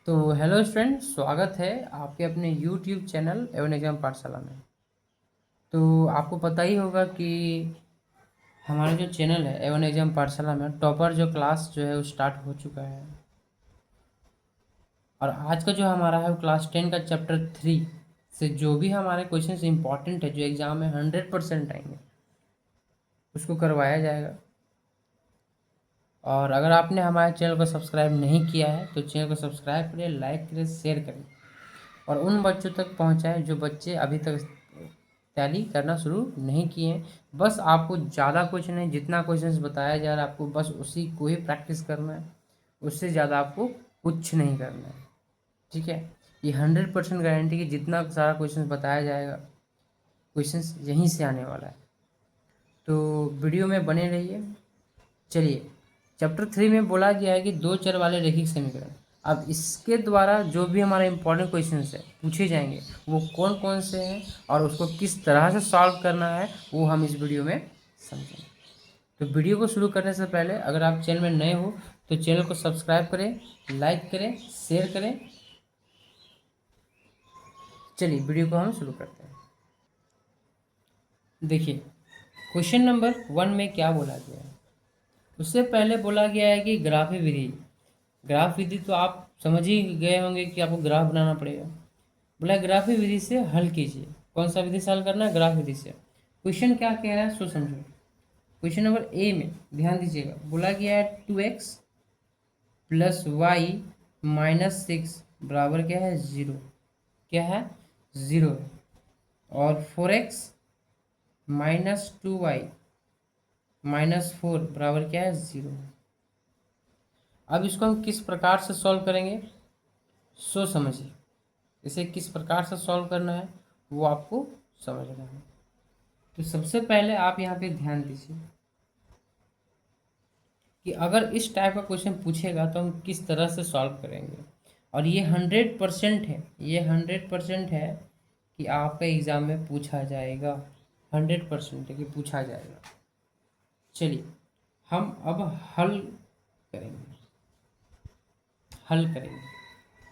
तो hello student, स्वागत है आपके अपने यूट्यूब चैनल एवन एग्जाम पाठशाला में। तो आपको पता ही होगा कि हमारा जो चैनल है एवन एग्जाम पाठशाला में टॉपर जो क्लास जो है वो स्टार्ट हो चुका है। और आज का जो हमारा है वो क्लास 10 का चैप्टर 3 से जो भी हमारे क्वेश्चन इंपॉर्टेंट है जो एग्ज़ाम में 100% आएंगे उसको करवाया जाएगा। और अगर आपने हमारे चैनल को सब्सक्राइब नहीं किया है तो चैनल को सब्सक्राइब करें, लाइक करें, शेयर करें और उन बच्चों तक पहुंचाएं जो बच्चे अभी तक टैली करना शुरू नहीं किए हैं। बस आपको ज़्यादा कुछ नहीं, जितना क्वेश्चंस बताया जा रहा है आपको बस उसी को ही प्रैक्टिस करना है, उससे ज़्यादा आपको कुछ नहीं करना है। ठीक है, ये 100% गारंटी कि जितना सारा क्वेश्चंस बताया जाएगा क्वेश्चंस यहीं से आने वाला है। तो वीडियो में बने रहिए। चलिए, चैप्टर 3 में बोला गया है कि दो चर वाले रैखिक समीकरण। अब इसके द्वारा जो भी हमारे इंपॉर्टेंट क्वेश्चंस है पूछे जाएंगे वो कौन कौन से हैं और उसको किस तरह से सॉल्व करना है वो हम इस वीडियो में समझेंगे। तो वीडियो को शुरू करने से पहले अगर आप चैनल में नए हो तो चैनल को सब्सक्राइब करें, लाइक करें, शेयर करें। चलिए वीडियो को हम शुरू करते हैं। देखिए, क्वेश्चन नंबर 1 में क्या बोला गया है। उससे पहले बोला गया है कि ग्राफी विधि। ग्राफ विधि तो आप समझ ही गए होंगे कि आपको ग्राफ बनाना पड़ेगा। बोला ग्राफी विधि से हल कीजिए। कौन सा विधि से हल करना है? ग्राफ विधि से। क्वेश्चन क्या कह रहा है सो समझो। क्वेश्चन नंबर ए में ध्यान दीजिएगा, बोला गया है 2x प्लस वाई माइनस 6 बराबर क्या है? 0। क्या है? 0 है। और 4x माइनस 2y माइनस 4 बराबर क्या है? 0 है। अब इसको हम किस प्रकार से सॉल्व करेंगे सो समझिए। इसे किस प्रकार से सॉल्व करना है वो आपको समझना है। तो सबसे पहले आप यहाँ पे ध्यान दीजिए कि अगर इस टाइप का क्वेश्चन पूछेगा तो हम किस तरह से सॉल्व करेंगे। और ये 100% है, ये 100% है कि आपका एग्ज़ाम में पूछा जाएगा। 100% है कि पूछा जाएगा। चलिए हम अब हल करेंगे। हल करेंगे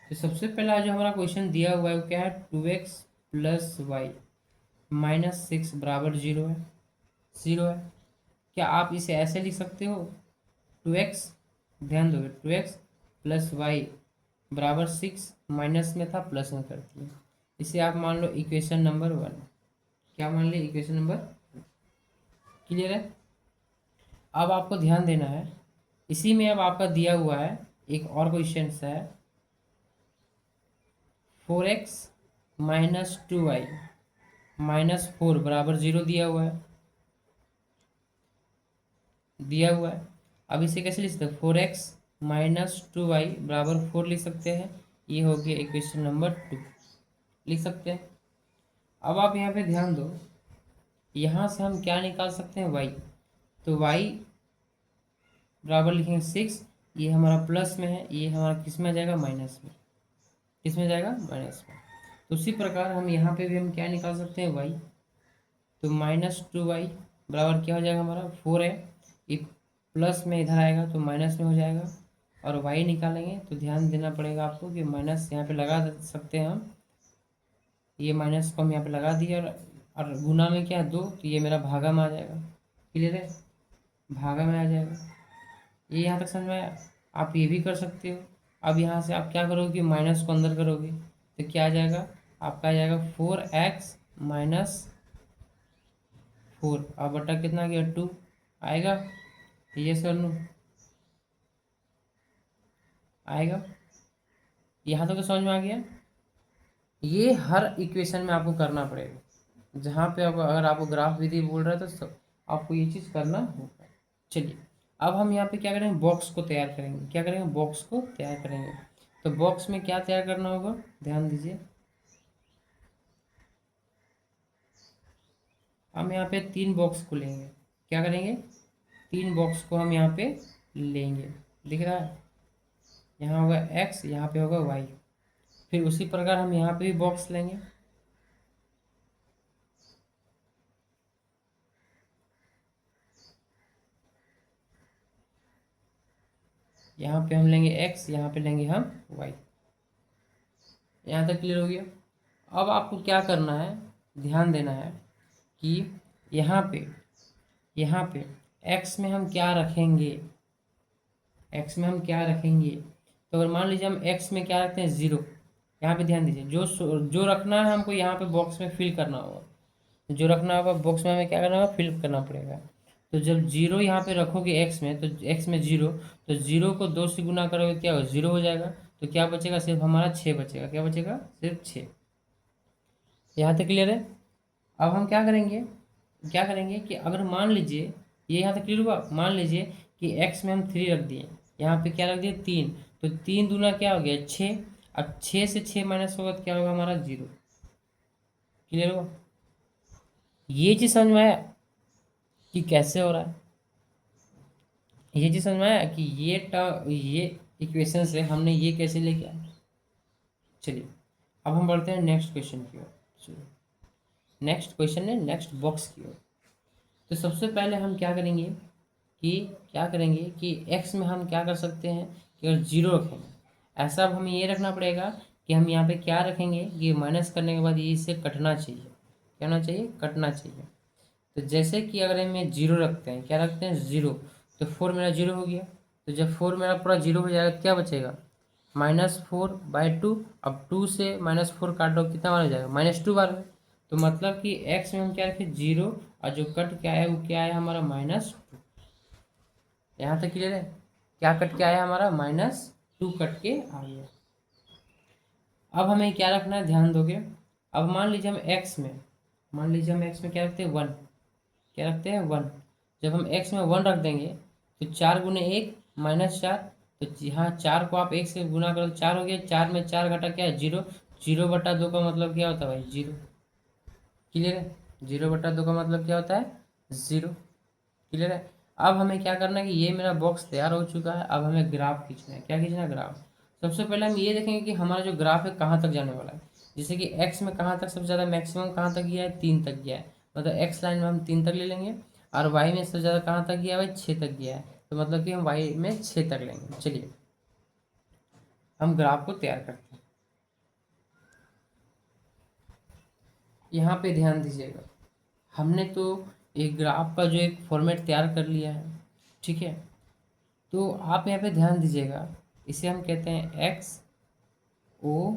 तो सबसे पहला जो हमारा क्वेश्चन दिया हुआ है वो क्या है? 2x प्लस वाई माइनस 6 बराबर 0 है। 0 है। क्या आप इसे ऐसे लिख सकते हो? 2x, ध्यान दोगे, 2x प्लस वाई बराबर 6, माइनस में था प्लस में कर दिया। इसे आप मान लो इक्वेशन नंबर 1। क्या मान लिया? Equation number. क्लियर है? अब आपको ध्यान देना है, इसी में अब आपका दिया हुआ है एक और क्वेश्चन है 4x माइनस 2y माइनस 4 बराबर 0 दिया हुआ है। दिया हुआ है। अब इसे कैसे लिख सकते हैं? 4x माइनस 2y बराबर 4 लिख सकते हैं। ये हो गया इक्वेशन नंबर 2, लिख सकते हैं। अब आप यहाँ पे ध्यान दो, यहाँ से हम क्या निकाल सकते हैं? y। तो y बराबर लिखेंगे 6। ये हमारा प्लस में है, ये हमारा किस में आ जाएगा? माइनस में। किस में जाएगा? माइनस में। तो उसी प्रकार हम यहाँ पे भी हम क्या निकाल सकते हैं? y। तो माइनस 2y बराबर क्या हो जाएगा? हमारा 4 है। ये प्लस में इधर आएगा तो माइनस में हो जाएगा। और y निकालेंगे तो ध्यान देना पड़ेगा आपको कि माइनस यहाँ पे लगा सकते हैं हम। ये माइनस को हम यहाँ पे लगा दिए और गुना में क्या? 2, तो ये मेरा भागा में आ जाएगा। क्लियर है? भागा में आ जाएगा। ये यहाँ तक समझ में आया? आप ये भी कर सकते हो। अब यहाँ से आप क्या करोगे कि माइनस को अंदर करोगे तो क्या आ जाएगा? आपका आ जाएगा 4x माइनस 4 और बटा कितना गया? 2 आएगा। ये सर नो आएगा। यहाँ तक तो समझ में आ गया। ये हर इक्वेशन में आपको करना पड़ेगा। जहाँ पे आप अगर आपको ग्राफ विधि बोल रहा है तो आपको ये चीज़ करना होगा। चलिए अब हम यहाँ पे क्या करेंगे? बॉक्स को तैयार करेंगे। क्या करेंगे? बॉक्स को तैयार करेंगे। तो बॉक्स में क्या तैयार करना होगा? ध्यान दीजिए, हम यहाँ पे 3 बॉक्स को लेंगे। क्या करेंगे? 3 बॉक्स को हम यहाँ पे लेंगे। दिख रहा है? यहाँ होगा x, यहाँ पे होगा y। फिर उसी प्रकार हम यहाँ पे भी बॉक्स लेंगे। यहाँ पे हम लेंगे x, यहाँ पे लेंगे हम y। यहाँ तक क्लियर हो गया। अब आपको क्या करना है, ध्यान देना है कि यहाँ पे x में हम क्या रखेंगे, x में हम क्या रखेंगे। तो अगर मान लीजिए हम x में क्या रखते हैं, 0। यहाँ पे ध्यान दीजिए, जो रखना है हमको यहाँ पे बॉक्स में फिल करना होगा, जो रखना होगा बॉक्स में हमें क्या करना होगा, फिल करना पड़ेगा। तो जब 0 यहाँ पे रखोगे x में, तो x में 0, तो 0 को 2 से गुना करोगे क्या होगा, 0 हो जाएगा। तो क्या बचेगा, सिर्फ हमारा 6 बचेगा। क्या बचेगा, सिर्फ 6। यहाँ तक क्लियर है। अब हम क्या करेंगे कि अगर मान लीजिए ये यहाँ तक क्लियर हुआ, मान लीजिए कि x में हम 3 रख दिए, यहाँ पे क्या रख दिए, 3। तो 3 दूना क्या हो गया, 6। अब 6 से 6 माइनस होगा तो क्या होगा हमारा, 0। क्लियर हुआ। ये चीज़ समझ में आया कि कैसे हो रहा है, ये चीज़ समझ में आया कि ये इक्वेशन से हमने ये कैसे लेके आए। चलिए अब हम बढ़ते हैं नेक्स्ट क्वेश्चन की ओर। चलिए नेक्स्ट क्वेश्चन है नेक्स्ट बॉक्स की ओर। तो सबसे पहले हम क्या करेंगे कि x में हम क्या कर सकते हैं कि अगर 0 रखेंगे, ऐसा अब हमें ये रखना पड़ेगा कि हम यहाँ पे क्या रखेंगे, ये माइनस करने के बाद ये इससे कटना चाहिए। क्या होना चाहिए, कटना चाहिए। तो जैसे कि अगर हम 0 रखते हैं, क्या रखते हैं, 0, तो 4 मेरा 0 हो गया। तो जब 4 मेरा पूरा 0 हो जाएगा तो क्या बचेगा, -4/2। अब 2 से -4 काटो कितना बार हो जाएगा, -2 बार में। तो मतलब कि x में हम क्या रखें, 0, और जो कट के आया वो क्या आया हमारा, -2। यहाँ तक क्लियर है। क्या कट के आया हमारा, -2 कट के आ गया। अब हमें क्या रखना है, ध्यान दोगे। अब मान लीजिए हम x में क्या रखते हैं, 1। क्या रखते हैं, 1। जब हम x में 1 रख देंगे तो 4 गुने 1 -4। तो यहाँ 4 को आप 1 से गुना करो तो 4 हो गया। 4 में 4 घटा क्या है, 0। 0/2 का मतलब क्या होता है भाई, 0। क्लियर है। 0/2 का मतलब क्या होता है, 0। क्लियर है। अब हमें क्या करना है कि ये मेरा बॉक्स तैयार हो चुका है। अब हमें ग्राफ खींचना है। क्या खींचना है, ग्राफ। सबसे पहले हम ये देखेंगे कि हमारा जो ग्राफ है कहाँ तक जाने वाला है। जैसे कि एक्स में कहाँ तक सबसे ज़्यादा मैक्सिमम कहाँ तक गया है, 3 तक गया है। मतलब एक्स लाइन में हम 3 तक ले लेंगे। और वाई में सबसे ज़्यादा कहाँ तक गया है भाई, 6 तक गया है। तो मतलब कि हम वाई में 6 तक लेंगे। चलिए हम ग्राफ को तैयार करते हैं। यहाँ पे ध्यान दीजिएगा, हमने तो एक ग्राफ का जो एक फॉर्मेट तैयार कर लिया है, ठीक है। तो आप यहाँ पे ध्यान दीजिएगा, इसे हम कहते हैं एक्स ओ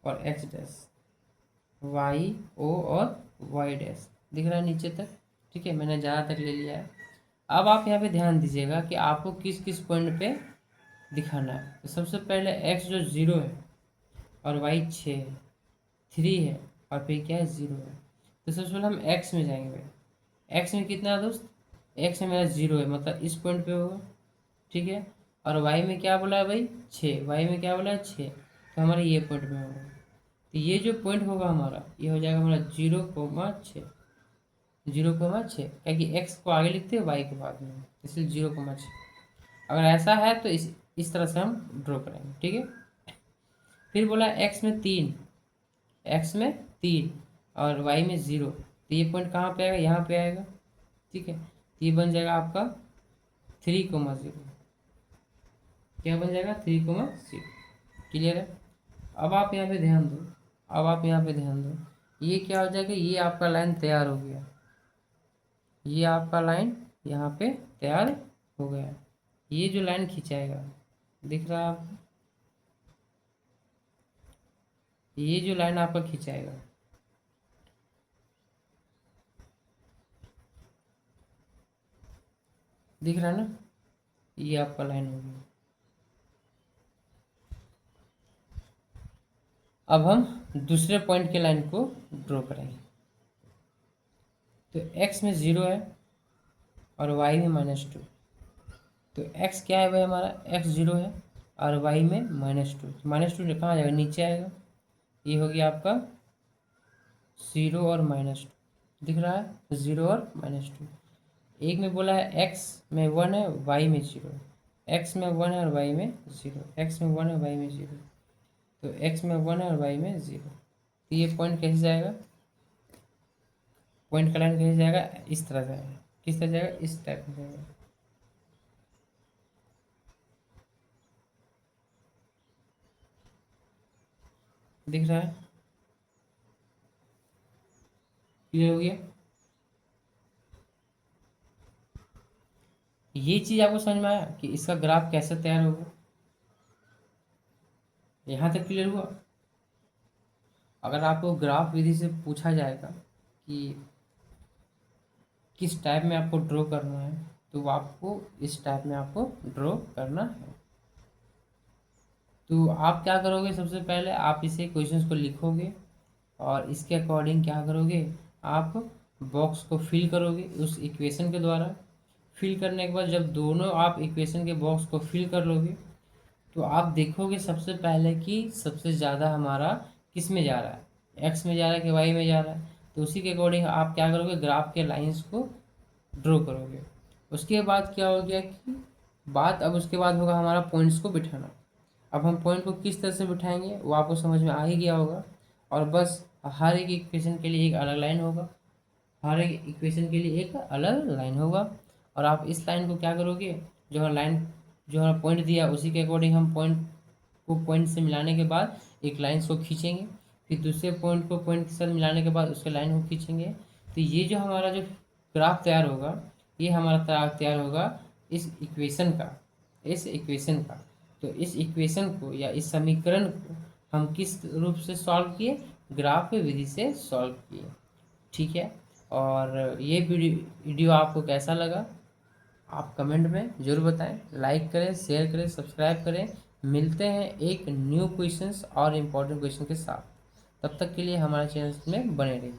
और एक्स डैश, वाई ओ और वाई डैश। दिख रहा है नीचे तक, ठीक है। मैंने ज़्यादा तक ले लिया है। अब आप यहाँ पे ध्यान दीजिएगा कि आपको किस किस पॉइंट पे दिखाना है। तो सबसे पहले एक्स जो 0 है और वाई 6 है, 3 है, और फिर क्या है, 0 है। तो सबसे पहले हम एक्स में जाएंगे भाई। एक्स में कितना है दोस्त, एक्स में मेरा 0 है, मतलब इस पॉइंट पे होगा, ठीक है। और वाई में क्या बोला है भाई, 6। वाई में क्या बोला है, 6। तो हमारे ये पॉइंट में होगा। तो ये जो पॉइंट होगा हमारा, ये हो जाएगा हमारा 0,6। 0,6, क्या कि एक्स को आगे लिखते हैं वाई के बाद में, इसलिए 0,6। अगर ऐसा है तो इस तरह से हम ड्रॉ करेंगे, ठीक है। फिर बोला एक्स में 3 और वाई में 0। तो ये पॉइंट कहाँ पे आएगा, यहाँ पे आएगा, ठीक है। तो ये बन जाएगा आपका 3,0। क्या बन जाएगा, 3,0। क्लियर है। अब आप यहाँ पे ध्यान दो, ये क्या हो जाएगा, ये आपका लाइन तैयार हो गया। ये आपका लाइन यहाँ पे तैयार हो गया। ये जो लाइन खिंचाएगा, दिख रहा है आपको, ये जो लाइन आपका खिंचाएगा, दिख रहा है ना, ये आपका लाइन हो गया। अब हम दूसरे पॉइंट के लाइन को ड्रॉ करेंगे। तो x में 0 है और y में -2। तो x क्या है भाई हमारा, x 0 है और y में -2। -2 कहाँ जाएगा, नीचे आएगा। ये हो गया आपका 0 और -2। दिख रहा है, 0 और -2। एक में बोला है x में 1 है, y में 0 है। x में 1 है और y में 0, x में 1 है, y में 0। तो x में 1 है और y में 0। तो ये पॉइंट कैसे जाएगा, पॉइंट का लाइन कैसे जाएगा, इस तरह जाएगा। किस तरह जाएगा, इस टाइप में जाएगा। दिख रहा है? क्लियर हो गया? ये चीज़ आपको समझ में आया कि इसका ग्राफ कैसे तैयार होगा? यहाँ तक क्लियर हुआ? अगर आपको ग्राफ विधि से पूछा जाएगा कि किस टाइप में आपको ड्रॉ करना है, तो वो आपको इस टाइप में आपको ड्रॉ करना है। तो आप क्या करोगे, सबसे पहले आप इसे क्वेश्चंस को लिखोगे और इसके अकॉर्डिंग क्या करोगे, आप बॉक्स को फिल करोगे उस इक्वेशन के द्वारा। फिल करने के बाद जब दोनों आप इक्वेशन के बॉक्स को फिल कर लोगे, तो आप देखोगे सबसे पहले कि सबसे ज़्यादा हमारा किस में जा रहा है, एक्स में जा रहा है कि वाई में जा रहा है। तो उसी के अकॉर्डिंग आप क्या करोगे, ग्राफ के लाइंस को ड्रॉ करोगे। उसके बाद क्या हो गया कि बात अब उसके बाद होगा हमारा पॉइंट्स को बिठाना। अब हम पॉइंट को किस तरह से बिठाएंगे वो आपको समझ में आ ही गया होगा। और बस हर एक इक्वेशन के लिए एक अलग लाइन होगा, हर एक इक्वेशन के लिए एक अलग लाइन होगा। और आप इस लाइन को क्या करोगे, जो लाइन जो हमारा पॉइंट दिया उसी के अकॉर्डिंग हम पॉइंट को पॉइंट से मिलाने के बाद एक लाइन को खींचेंगे, फिर दूसरे पॉइंट को पॉइंट के साथ मिलाने के बाद उसके लाइन को खींचेंगे। तो ये जो हमारा जो ग्राफ तैयार होगा, ये हमारा तैयार होगा इस इक्वेशन का, इस इक्वेशन का। तो इस इक्वेशन को या इस समीकरण को हम किस रूप से सॉल्व किए, ग्राफ विधि से सॉल्व किए। ठीक है? और ये वीडियो आपको कैसा लगा आप कमेंट में ज़रूर बताएं, लाइक करें, शेयर करें, सब्सक्राइब करें। मिलते हैं एक न्यू क्वेश्चंस और इम्पोर्टेंट क्वेश्चन के साथ। तब तक के लिए हमारे चैनल में बने रहिए।